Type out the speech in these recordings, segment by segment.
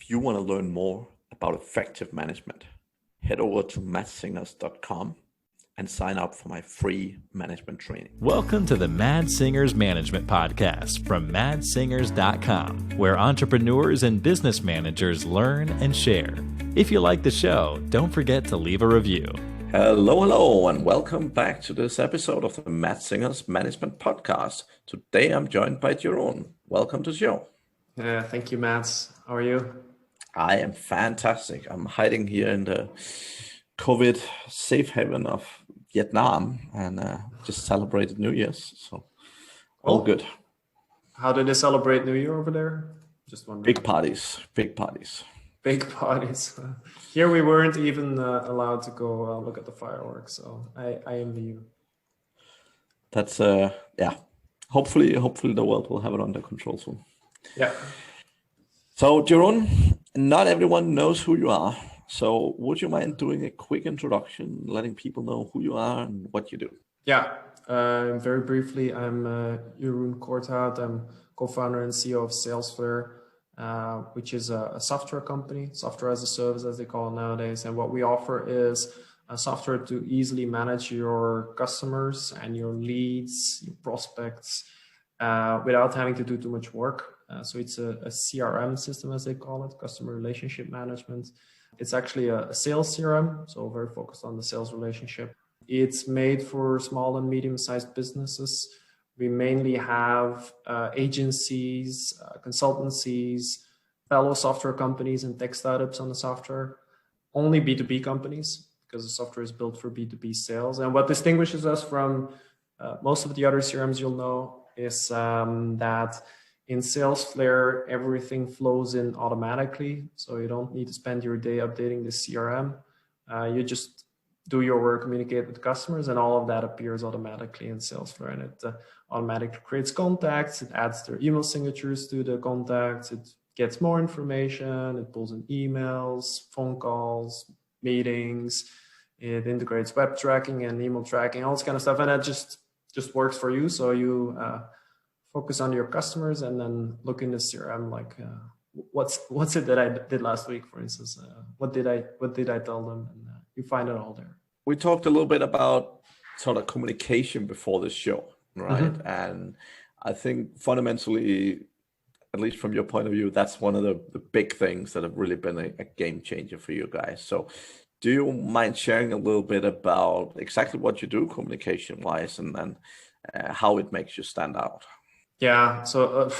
If you want to learn more about effective management, head over to mattsingers.com and sign up for my free management training. Welcome to the Mad Singers Management Podcast from madsingers.com, where entrepreneurs and business managers learn and share. If you like the show, don't forget to leave a review. Hello, and welcome back to this episode of the Mad Singers Management Podcast. Today I'm joined by Jeroen. Welcome to the show. Thank you, Mads. How are you? I am fantastic. I'm hiding here in the COVID safe haven of Vietnam and just celebrated New Year's. So all good. How did they celebrate New Year over there? Just wondering. Big parties. Big parties. Here we weren't even allowed to go look at the fireworks. So I envy you. That's Hopefully the world will have it under control soon. Yeah. So Jeroen, not everyone knows who you are. So would you mind doing a quick introduction, letting people know who you are and what you do? Yeah, very briefly, I'm Jeroen Corthout. I'm co-founder and CEO of Salesflare, which is a software company, software as a service, as they call it nowadays. And what we offer is a software to easily manage your customers and your leads, your prospects, without having to do too much work. So it's a CRM system, as they call it, customer relationship management. It's actually a sales CRM, so very focused on the sales relationship. It's made for small and medium-sized businesses. We mainly have agencies, consultancies, fellow software companies and tech startups on the software. Only B2B companies, because the software is built for B2B sales. And what distinguishes us from most of the other CRMs you'll know is that in Salesflare, everything flows in automatically. So you don't need to spend your day updating the CRM. You just do your work, communicate with customers, and all of that appears automatically in Salesflare. And it automatically creates contacts. It adds their email signatures to the contacts. It gets more information. It pulls in emails, phone calls, meetings. It integrates web tracking and email tracking, all this kind of stuff. And that just works for you. So you focus on your customers and then look in the CRM, like what's it that I did last week, for instance, what did I tell them, and you find it all there. We talked a little bit about sort of communication before this show, right? Mm-hmm. And I think fundamentally, at least from your point of view, that's one of the big things that have really been a game changer for you guys. So do you mind sharing a little bit about exactly what you do communication wise and how it makes you stand out? Yeah, so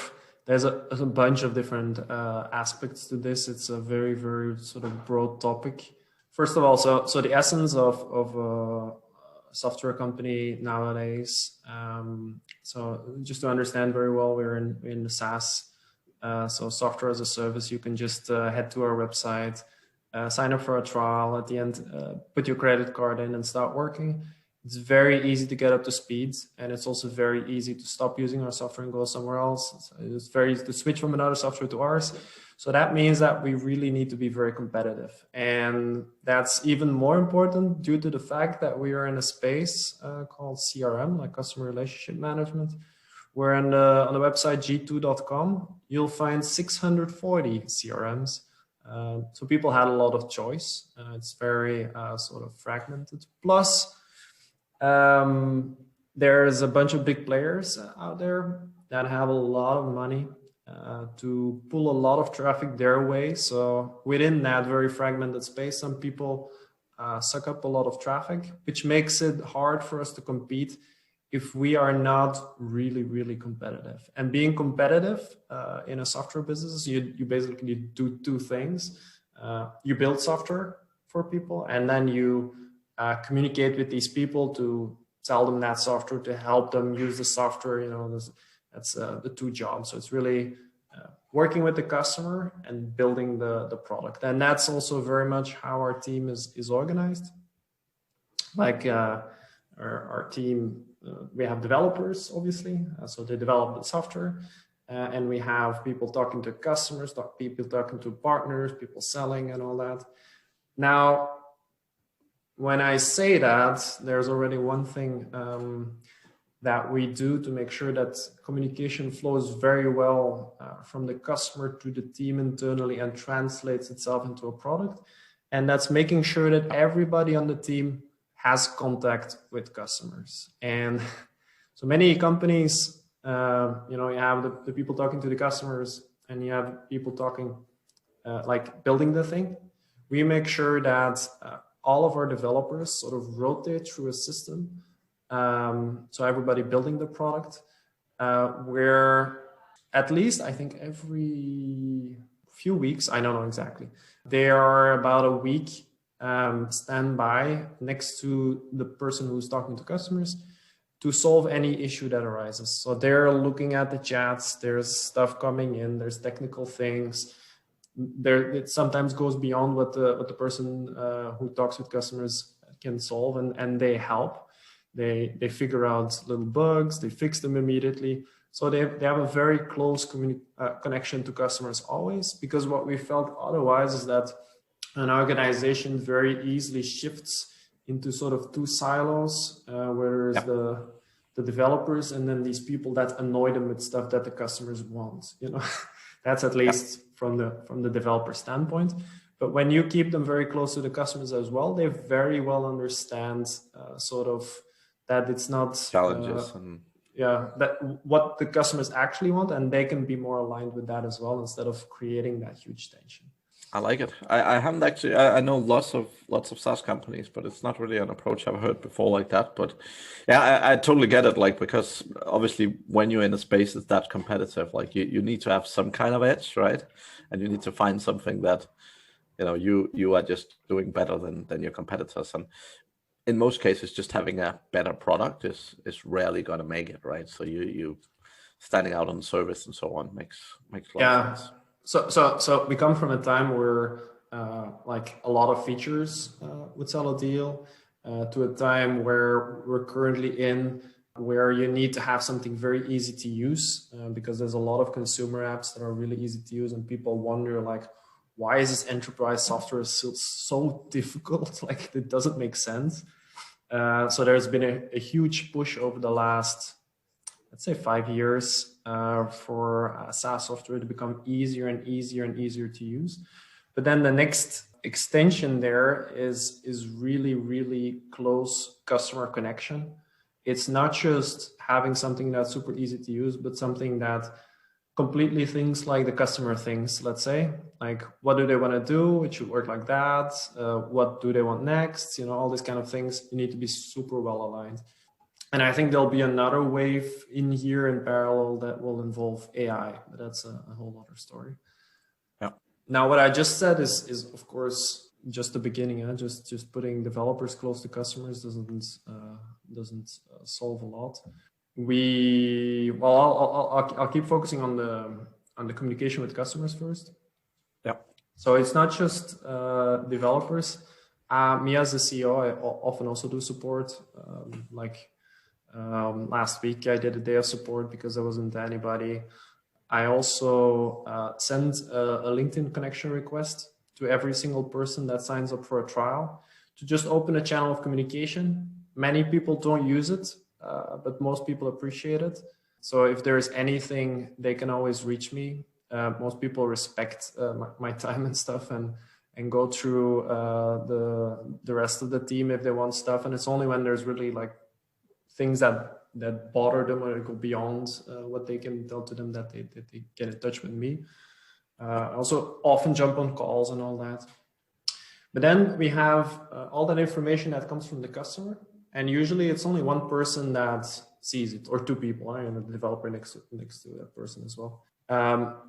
there's a bunch of different aspects to this. It's a very, very sort of broad topic. First of all, so the essence of a software company nowadays. So just to understand very well, we're in the SaaS, so software as a service. You can just head to our website, sign up for a trial. At the end, put your credit card in and start working. It's very easy to get up to speed, and it's also very easy to stop using our software and go somewhere else. It's very easy to switch from another software to ours. So that means that we really need to be very competitive. And that's even more important due to the fact that we are in a space called CRM, like customer relationship management, where on the website g2.com, you'll find 640 CRMs. So people had a lot of choice. It's very sort of fragmented. Plus, there's a bunch of big players out there that have a lot of money to pull a lot of traffic their way. So within that very fragmented space, some people suck up a lot of traffic, which makes it hard for us to compete if we are not really, really competitive. And being competitive in a software business, you basically do two things. You build software for people, and then you communicate with these people to sell them that software, to help them use the software. That's the two jobs. So it's really working with the customer and building the product. And that's also very much how our team is organized. Like our team, we have developers, obviously. So they develop the software. And we have people talking to customers, people talking to partners, people selling and all that. Now, when I say that, there's already one thing that we do to make sure that communication flows very well from the customer to the team internally and translates itself into a product. And that's making sure that everybody on the team has contact with customers. And so many companies, you have the people talking to the customers and you have people talking like building the thing. We make sure that all of our developers sort of rotate through a system. So everybody building the product, where at least I think every few weeks, I don't know exactly, they are about a week standby next to the person who's talking to customers to solve any issue that arises. So they're looking at the chats, there's stuff coming in, there's technical things. It sometimes goes beyond what the person who talks with customers can solve, and they help. They figure out little bugs, they fix them immediately. So they have a very close connection to customers always, because what we felt otherwise is that an organization very easily shifts into sort of two silos, where there's the developers and then these people that annoy them with stuff that the customers want. That's at least from the developer standpoint. But when you keep them very close to the customers as well, they very well understand sort of that it's not challenges that what the customers actually want, and they can be more aligned with that as well instead of creating that huge tension. I like it. I haven't actually. I know lots of SaaS companies, but it's not really an approach I've heard before like that. But yeah, I totally get it. Like, because obviously when you're in a space that's that competitive, like you need to have some kind of edge, right? And you need to find something that you are just doing better than your competitors. And in most cases, just having a better product is rarely going to make it, right? So you standing out on service and so on makes a lot of sense. So we come from a time where like a lot of features would sell a deal, to a time where we're currently in, where you need to have something very easy to use, because there's a lot of consumer apps that are really easy to use, and people wonder like, why is this enterprise software so difficult? Like, it doesn't make sense. So there's been a huge push over the last, let's say 5 years, for SaaS software to become easier and easier and easier to use. But then the next extension there is really, really close customer connection. It's not just having something that's super easy to use, but something that completely thinks like the customer thinks, let's say, like, what do they want to do? It should work like that. What do they want next? All these kind of things. You need to be super well aligned. And I think there'll be another wave in here in parallel that will involve AI, but that's a whole other story. Yeah. Now, what I just said is of course just the beginning. Just putting developers close to customers doesn't solve a lot. I'll keep focusing on the communication with customers first. Yeah. So it's not just developers. Me as the CEO, I often also do support. Last week I did a day of support because there wasn't anybody. I also send a LinkedIn connection request to every single person that signs up for a trial to just open a channel of communication. Many people don't use it, but most people appreciate it. So if there's anything, they can always reach me. Most people respect my time and stuff, and go through the rest of the team if they want stuff. And it's only when there's really like things that bother them or go beyond what they can tell to them that they get in touch with me. I also often jump on calls and all that. But then we have all that information that comes from the customer. And usually it's only one person that sees it, or two people, and a developer next to that person as well.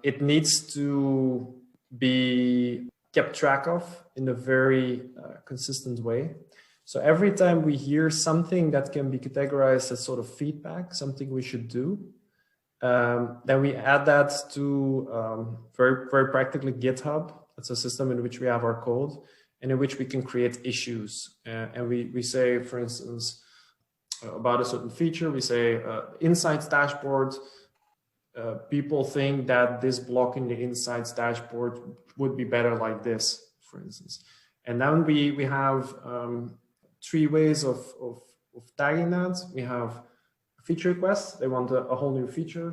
It needs to be kept track of in a very consistent way. So every time we hear something that can be categorized as sort of feedback, something we should do, then we add that to very, very practically GitHub. It's a system in which we have our code and in which we can create issues. And we say, for instance, about a certain feature, we say Insights dashboard. People think that this block in the Insights dashboard would be better like this, for instance. And then we have 3 ways of tagging that. We have feature requests, they want a whole new feature.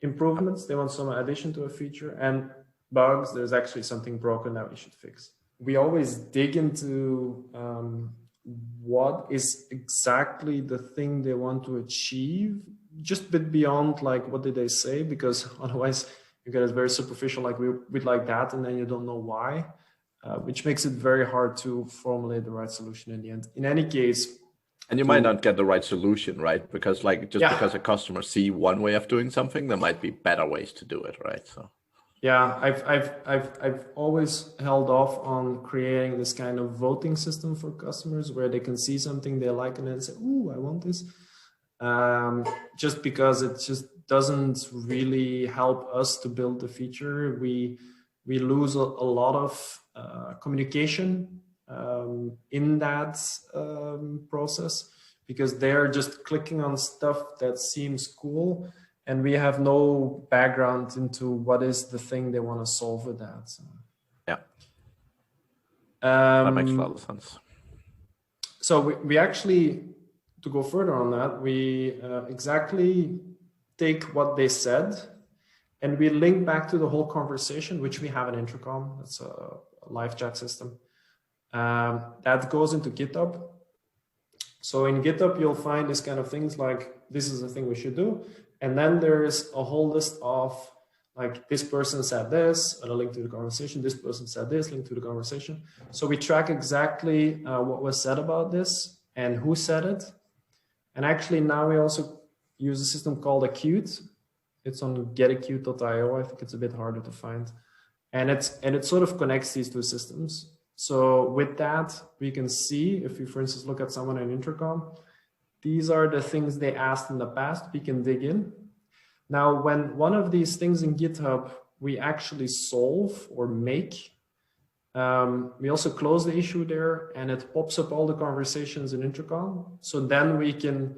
Improvements, they want some addition to a feature. And bugs, there's actually something broken that we should fix. We always dig into what is exactly the thing they want to achieve, just a bit beyond like what did they say, because otherwise you get it very superficial, like we'd like that, and then you don't know why, which makes it very hard to formulate the right solution in the end. In any case, and you might not get the right solution, right? Because like because a customer see one way of doing something, there might be better ways to do it, right? So yeah, I've always held off on creating this kind of voting system for customers where they can see something they like and then say, "Ooh, I want this," just because it just doesn't really help us to build the feature. We lose a lot of communication in that process, because they're just clicking on stuff that seems cool, and we have no background into what is the thing they want to solve with that. So. Yeah, that makes a lot of sense. So we actually, to go further on that, we exactly take what they said and we link back to the whole conversation, which we have an intercom. That's a live chat system. That goes into GitHub. So in GitHub, you'll find this kind of things like, this is the thing we should do. And then there's a whole list of like, this person said this, and a link to the conversation. This person said this, link to the conversation. So we track exactly what was said about this and who said it. And actually now we also use a system called Acute. It's on getacute.io. I think it's a bit harder to find. And it sort of connects these two systems. So with that, we can see, if you, for instance, look at someone in Intercom, these are the things they asked in the past. We can dig in. Now, when one of these things in GitHub, we actually solve or make, we also close the issue there, and it pops up all the conversations in Intercom. So then we can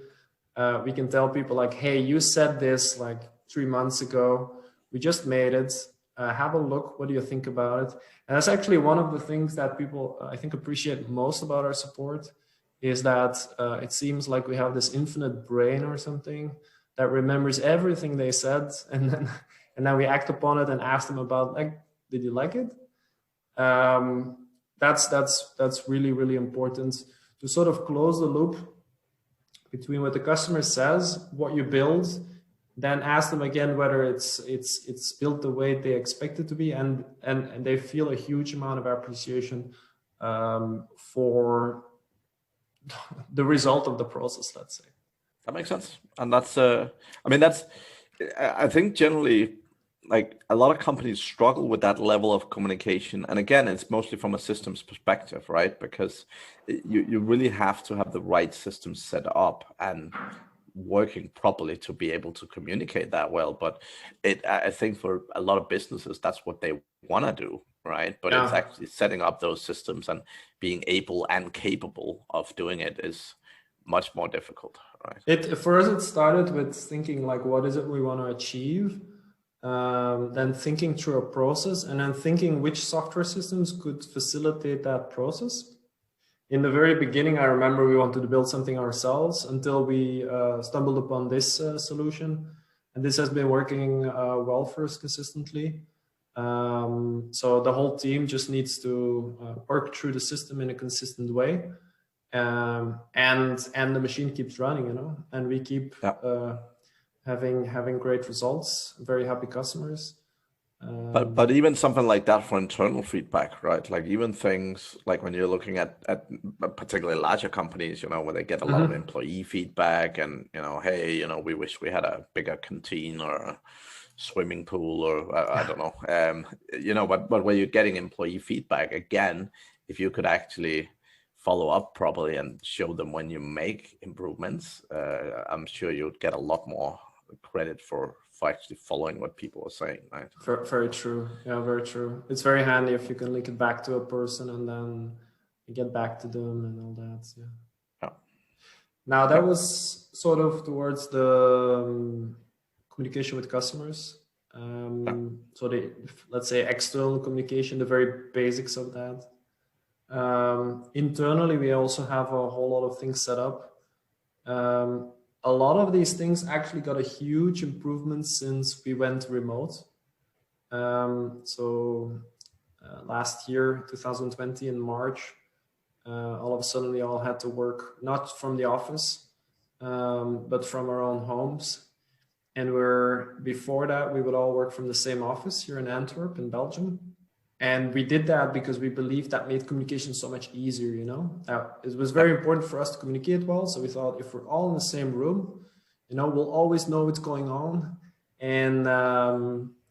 tell people like, hey, you said this like 3 months ago. We just made it. Have a look. What do you think about it? And that's actually one of the things that people, I think, appreciate most about our support, is that it seems like we have this infinite brain or something that remembers everything they said, and then we act upon it and ask them about, like, did you like it? That's really, really important to sort of close the loop between what the customer says, what you build, then ask them again whether it's built the way they expect it to be, and they feel a huge amount of appreciation for the result of the process, let's say. That makes sense. And that's, I think generally, like a lot of companies struggle with that level of communication. And again, it's mostly from a systems perspective, right? Because you really have to have the right systems set up and working properly to be able to communicate that well. But I think for a lot of businesses, that's what they want to do, right? But it's actually setting up those systems and being able and capable of doing it is much more difficult, right? For us, it started with thinking like, what is it we want to achieve? Then thinking through a process, and then thinking which software systems could facilitate that process. In the very beginning, I remember we wanted to build something ourselves until we stumbled upon this solution. And this has been working well for us consistently. So the whole team just needs to work through the system in a consistent way. And the machine keeps running, and we keep having great results, very happy customers. But even something like that for internal feedback, right? Like even things like when you're looking at particularly larger companies, where they get a lot of employee feedback and, hey, we wish we had a bigger canteen or a swimming pool or I don't know, but where you're getting employee feedback, again, if you could actually follow up properly and show them when you make improvements, I'm sure you'd get a lot more credit for actually following what people are saying, right? Very true. Yeah, very true. It's very handy if you can link it back to a person and then you get back to them and all that. Yeah. Now that was sort of towards the communication with customers. So let's say external communication, the very basics of that. Internally, we also have a whole lot of things set up. a lot of these things actually got a huge improvement since we went remote. Last year, 2020 in March, all of a sudden we all had to work not from the office, but from our own homes. And before that, we would all work from the same office here in Antwerp in Belgium. And we did that because we believed that made communication so much easier, you know. It was very important for us to communicate well. So we thought if we're all in the same room, you know, we'll always know what's going on. And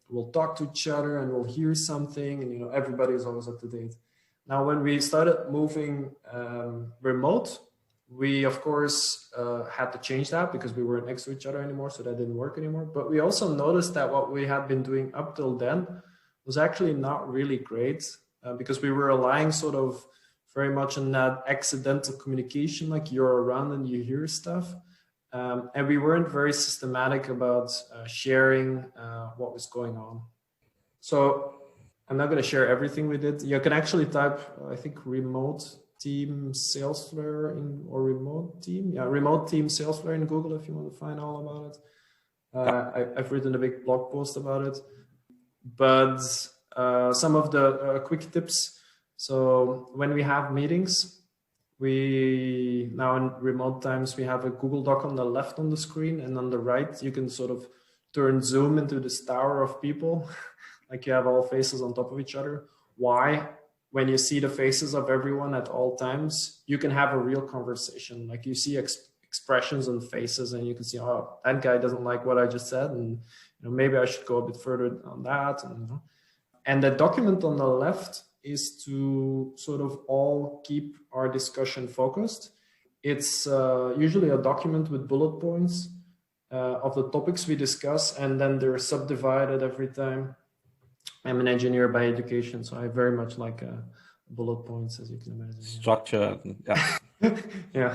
we'll talk to each other and we'll hear something. And, you know, everybody is always up to date. Now, when we started moving remote, we, of course, had to change that because we weren't next to each other anymore. So that didn't work anymore. But we also noticed that what we had been doing up till then was actually not really great because we were relying sort of very much on that accidental communication, like you're around and you hear stuff. And we weren't very systematic about sharing what was going on. So I'm not going to share everything we did. You can actually type, I think, remote team Salesflare or remote team. Yeah, remote team Salesflare in Google if you want to find all about it. I've written a big blog post about it. But some of the quick tips. So when we have meetings, now in remote times, we have a Google Doc on the left on the screen, and on the right, you can sort of turn Zoom into this tower of people, like you have all faces on top of each other. Why? When you see the faces of everyone at all times, you can have a real conversation. Like you see expressions on faces, and you can see, oh, that guy doesn't like what I just said, and you know, maybe I should go a bit further on that. And the document on the left is to sort of all keep our discussion focused. It's usually a document with bullet points of the topics we discuss, and then they're subdivided every time. I'm an engineer by education, so I very much like bullet points, as you can imagine. Structure, yeah. Yeah.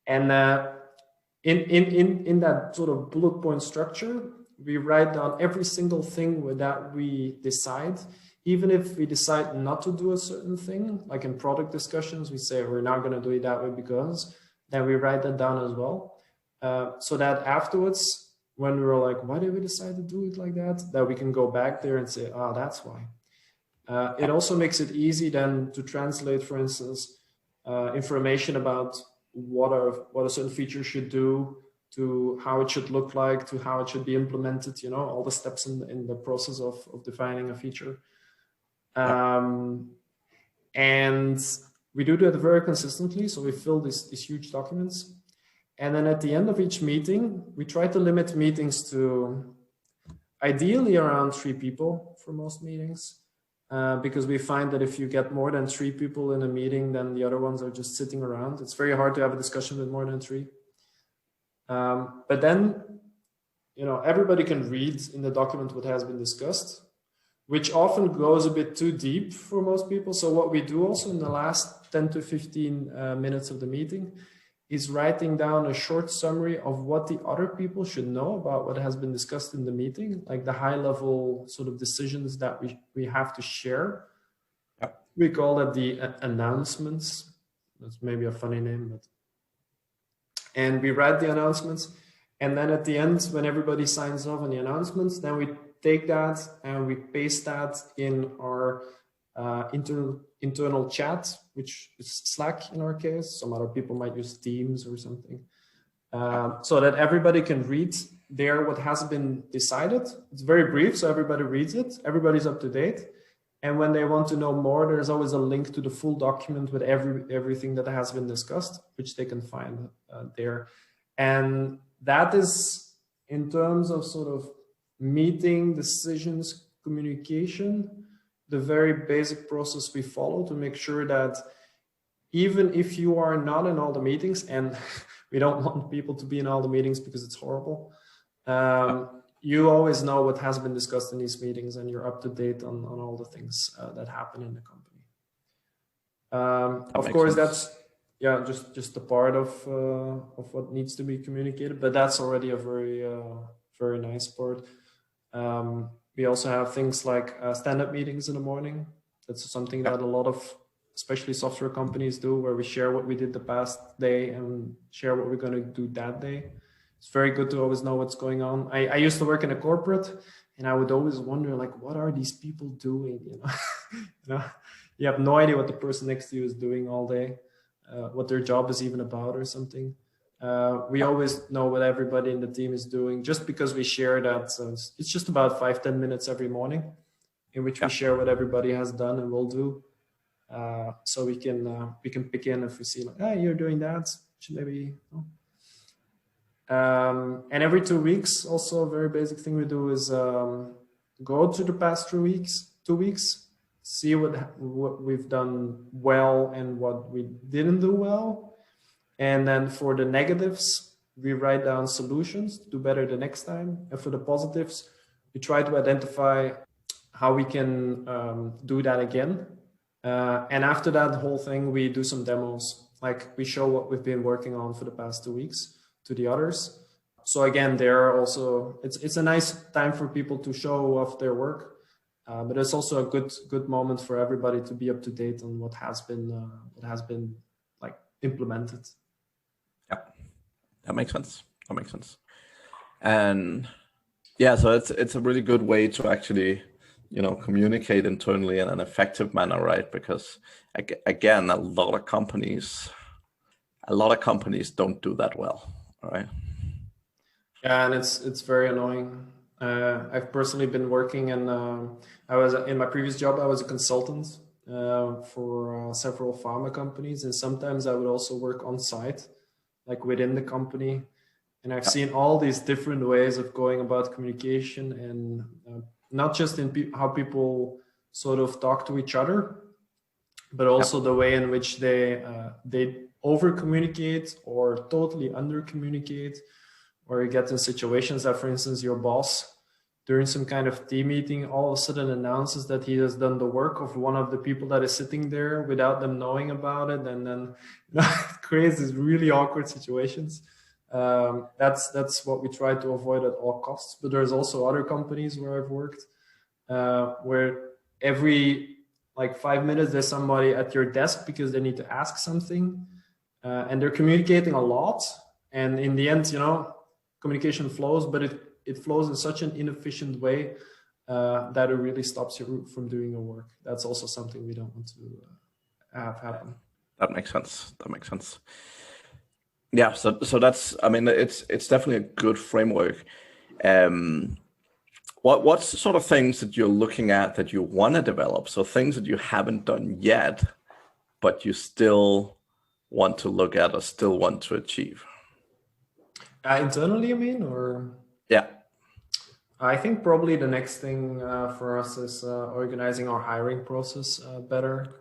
And in that sort of bullet point structure, we write down every single thing that we decide. Even if we decide not to do a certain thing, like in product discussions, we say we're not going to do it that way because, then we write that down as well. So that afterwards, when we're like, why did we decide to do it like that? That we can go back there and say, oh, that's why. It also makes it easy then to translate, for instance, information about what a certain feature should do, to how it should look like, to how it should be implemented, you know, all the steps in the process of defining a feature. And we do that very consistently. So we fill these huge documents. And then at the end of each meeting, we try to limit meetings to ideally around 3 people for most meetings. Because we find that if you get more than 3 people in a meeting, then the other ones are just sitting around. It's very hard to have a discussion with more than 3. But then, you know, everybody can read in the document what has been discussed, which often goes a bit too deep for most people. So what we do also in the last 10 to 15 minutes of the meeting is writing down a short summary of what the other people should know about what has been discussed in the meeting, like the high level sort of decisions that we have to share. Yep. We call that the announcements. That's maybe a funny name, but. And we write the announcements. And then at the end, when everybody signs off on the announcements, then we take that and we paste that in our internal chat, which is Slack in our case. Some other people might use Teams or something. So that everybody can read there what has been decided. It's very brief, so everybody reads it. Everybody's up to date. And when they want to know more, there's always a link to the full document with everything that has been discussed, which they can find there. And that is, in terms of sort of meeting, decisions, communication, the very basic process we follow to make sure that even if you are not in all the meetings, and we don't want people to be in all the meetings because it's horrible, you always know what has been discussed in these meetings and you're up to date on all the things that happen in the company. Of course, that's just a part of what needs to be communicated, but that's already a very nice part. We also have things like stand-up meetings in the morning. That's something that a lot of, especially software companies do, where we share what we did the past day and share what we're going to do that day. it's very good to always know what's going on. I used to work in a corporate, and I would always wonder, like, what are these people doing? You have no idea what the person next to you is doing all day, what their job is even about or something. We always know what everybody in the team is doing just because we share that. So it's just about 5-10 minutes every morning in which we share what everybody has done and will do. So we can pick in if we see like, hey, you're doing that, should maybe. And every 2 weeks, also a very basic thing we do is go to the past 2 weeks, see what we've done well and what we didn't do well. And then for the negatives, we write down solutions to do better the next time. And for the positives, we try to identify how we can do that again. And after that whole thing, we do some demos. Like we show what we've been working on for the past 2 weeks to the others. So again, it's a nice time for people to show off their work, but it's also a good moment for everybody to be up to date on what has been like implemented. Yeah, that makes sense. And yeah, so it's a really good way to actually, communicate internally in an effective manner, right? Because again, a lot of companies don't do that well, right? Yeah, and it's very annoying. I've personally been working in my previous job, I was a consultant for several pharma companies, and sometimes I would also work on site, like within the company. And I've seen all these different ways of going about communication, and not just in how people sort of talk to each other, but also the way in which they over communicate or totally under communicate, or you get in situations that, for instance, your boss during some kind of team meeting all of a sudden announces that he has done the work of one of the people that is sitting there without them knowing about it, and then it creates these really awkward situations. That's what we try to avoid at all costs. But there's also other companies where I've worked where every 5 minutes there's somebody at your desk because they need to ask something, and they're communicating a lot, and in the end, communication flows, but it flows in such an inefficient way that it really stops you from doing your work. That's also something we don't want to have happen. That makes sense. Yeah, so that's, it's definitely a good framework. What's the sort of things that you're looking at that you want to develop? So things that you haven't done yet, but you still want to look at or still want to achieve? Internally, you mean, or? Yeah. I think probably the next thing for us is organizing our hiring process better.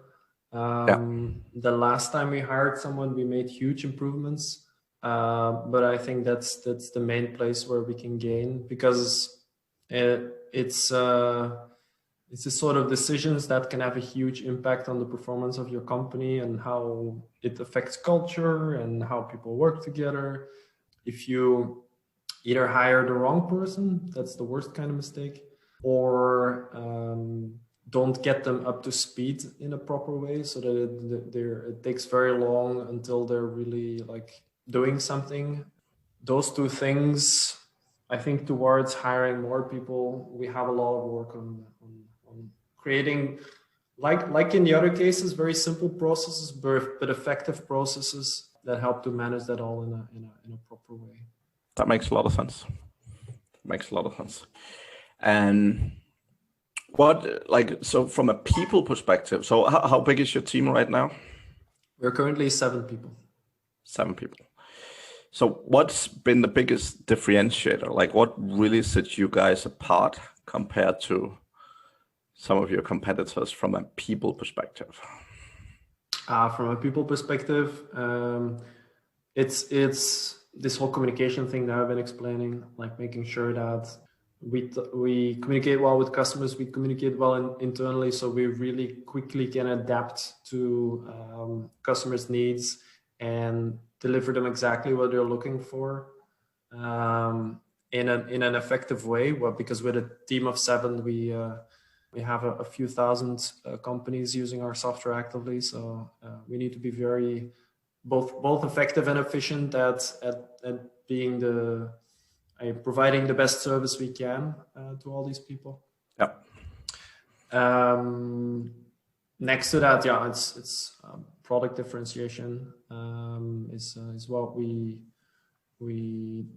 The last time we hired someone, we made huge improvements, but I think that's the main place where we can gain, because it's the sort of decisions that can have a huge impact on the performance of your company and how it affects culture and how people work together. If you either hire the wrong person, that's the worst kind of mistake, or don't get them up to speed in a proper way, so that it takes very long until they're really doing something. Those two things, I think, towards hiring more people, we have a lot of work on creating, like in the other cases, very simple processes, but effective processes that help to manage that all in a proper way. That makes a lot of sense. And so from a people perspective, so how big is your team right now? We're currently 7 people. 7 people. So what's been the biggest differentiator? What really sets you guys apart compared to some of your competitors from a people perspective? From a people perspective, it's this whole communication thing that I've been explaining, making sure that we communicate well with customers, we communicate well internally, so we really quickly can adapt to customers' needs and deliver them exactly what they're looking for in an effective way. Well, because with a team of 7, we have a few thousand companies using our software actively, so we need to be very both effective and efficient at providing the best service we can to all these people. Yeah. Next to that, yeah, it's product differentiation is what we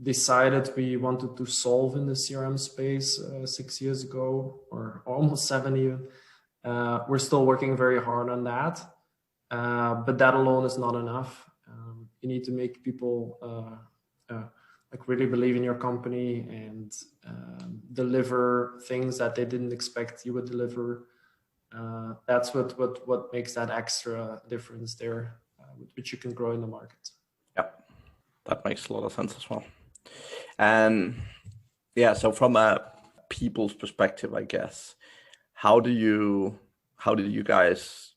decided we wanted to solve in the CRM space 6 years ago, or almost 7 even. We're still working very hard on that, but that alone is not enough. You need to make people like really believe in your company and deliver things that they didn't expect you would deliver. That's what makes that extra difference there, which you can grow in the market. Yep, that makes a lot of sense as well. And yeah, so from a people's perspective, I guess, how do you guys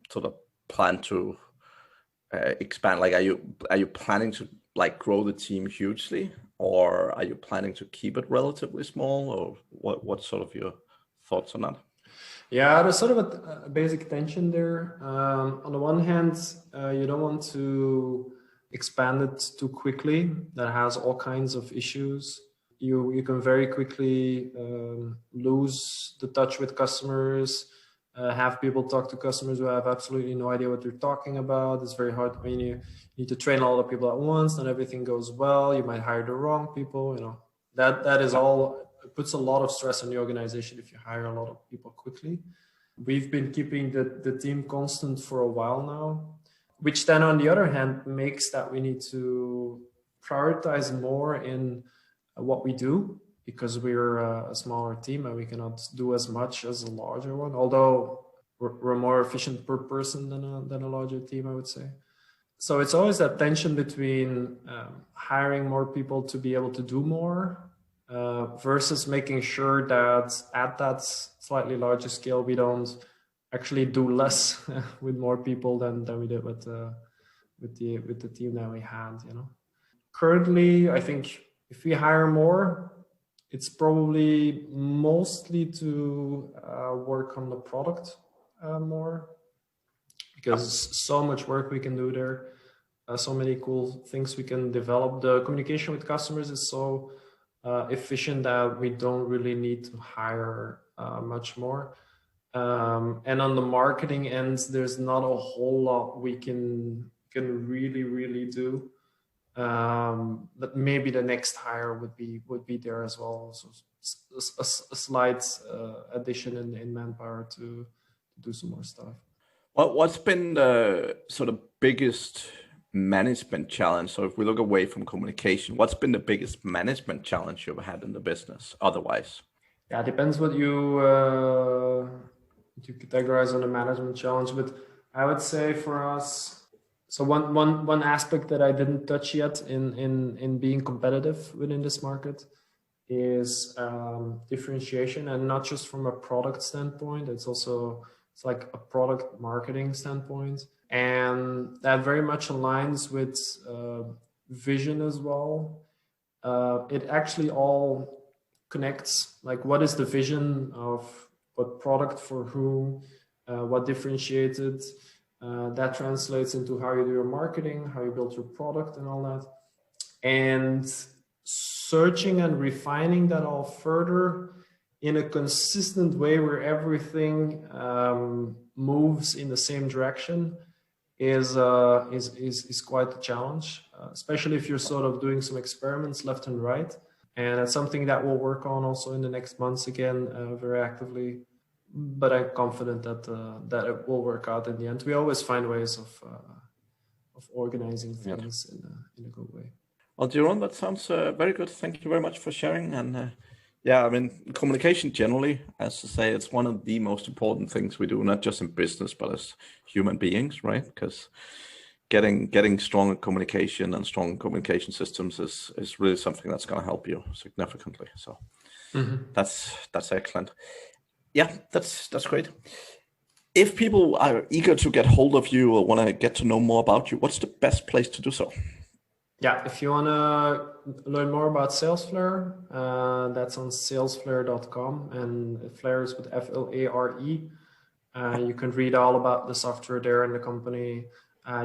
sort of plan to expand? Like, are you planning to like grow the team hugely, or are you planning to keep it relatively small, or what's sort of your thoughts on that? Yeah, there's sort of a basic tension there. On the one hand, you don't want to expand it too quickly. That has all kinds of issues. You can very quickly lose the touch with customers, have people talk to customers who have absolutely no idea what they're talking about. It's very hard when you need to train all the people at once, not everything goes well. You might hire the wrong people, that is all. It puts a lot of stress on the organization if you hire a lot of people quickly. We've been keeping the team constant for a while now, which then on the other hand makes that we need to prioritize more in what we do, because we're a smaller team and we cannot do as much as a larger one, although we're more efficient per person than a larger team, I would say. So it's always that tension between hiring more people to be able to do more versus making sure that at that slightly larger scale, we don't actually do less with more people than we did with the team that we had. Currently, I think if we hire more, it's probably mostly to work on the product more, because so much work we can do there, so many cool things we can develop. The communication with customers is so efficient that we don't really need to hire much more. And on the marketing end, there's not a whole lot we can really do. But maybe the next hire would be there as well. So a slight addition in manpower to do some more stuff. What's been the sort of biggest management challenge? So if we look away from communication, what's been the biggest management challenge you've had in the business otherwise? Yeah, it depends what you categorize on a management challenge, but I would say for us, so one aspect that I didn't touch yet in being competitive within this market is differentiation, and not just from a product standpoint. It's like a product marketing standpoint, and that very much aligns with vision as well. It actually all connects. Like, what is the vision of what product for whom, what differentiated. That translates into how you do your marketing, how you build your product and all that. And searching and refining that all further in a consistent way where everything moves in the same direction is quite a challenge, especially if you're sort of doing some experiments left and right. And that's something that we'll work on also in the next months again, very actively. But I'm confident that it will work out in the end. We always find ways of organizing things in a good way. Well, Jeroen, that sounds very good. Thank you very much for sharing. And yeah, I mean, communication generally, as I say, it's one of the most important things we do, not just in business, but as human beings, right? Because getting strong communication and strong communication systems is really something that's going to help you significantly. So that's excellent. Yeah, that's great. If people are eager to get hold of you or want to get to know more about you, what's the best place to do so? Yeah, if you want to learn more about Salesflare, that's on salesflare.com, and Flare is with Flare. You can read all about the software there in the company.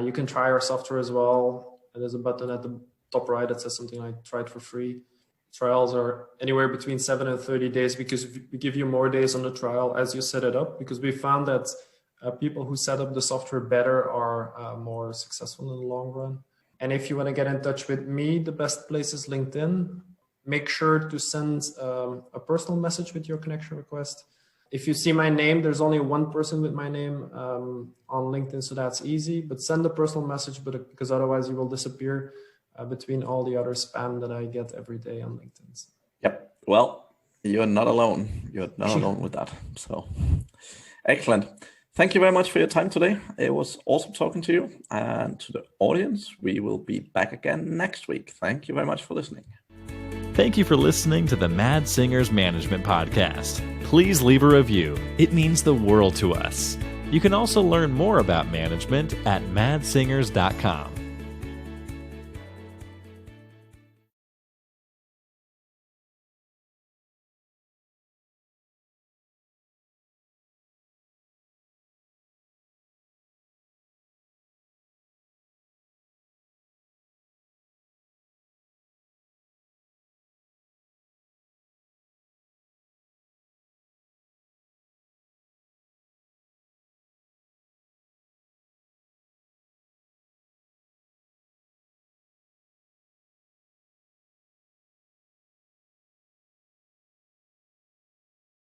You can try our software as well. There's a button at the top right, it says something like try it for free. Trials are anywhere between 7 and 30 days because we give you more days on the trial as you set it up, because we found that people who set up the software better are more successful in the long run. And if you want to get in touch with me, the best place is LinkedIn. Make sure to send a personal message with your connection request. If you see my name, there's only one person with my name on LinkedIn, so that's easy. But send a personal message, because otherwise you will disappear between all the other spam that I get every day on LinkedIn. Yep. Well, you're not alone. You're not alone with that. So, excellent. Thank you very much for your time today. It was awesome talking to you. And to the audience, we will be back again next week. Thank you very much for listening. Thank you for listening to the Mad Singers Management Podcast. Please leave a review. It means the world to us. You can also learn more about management at madsingers.com.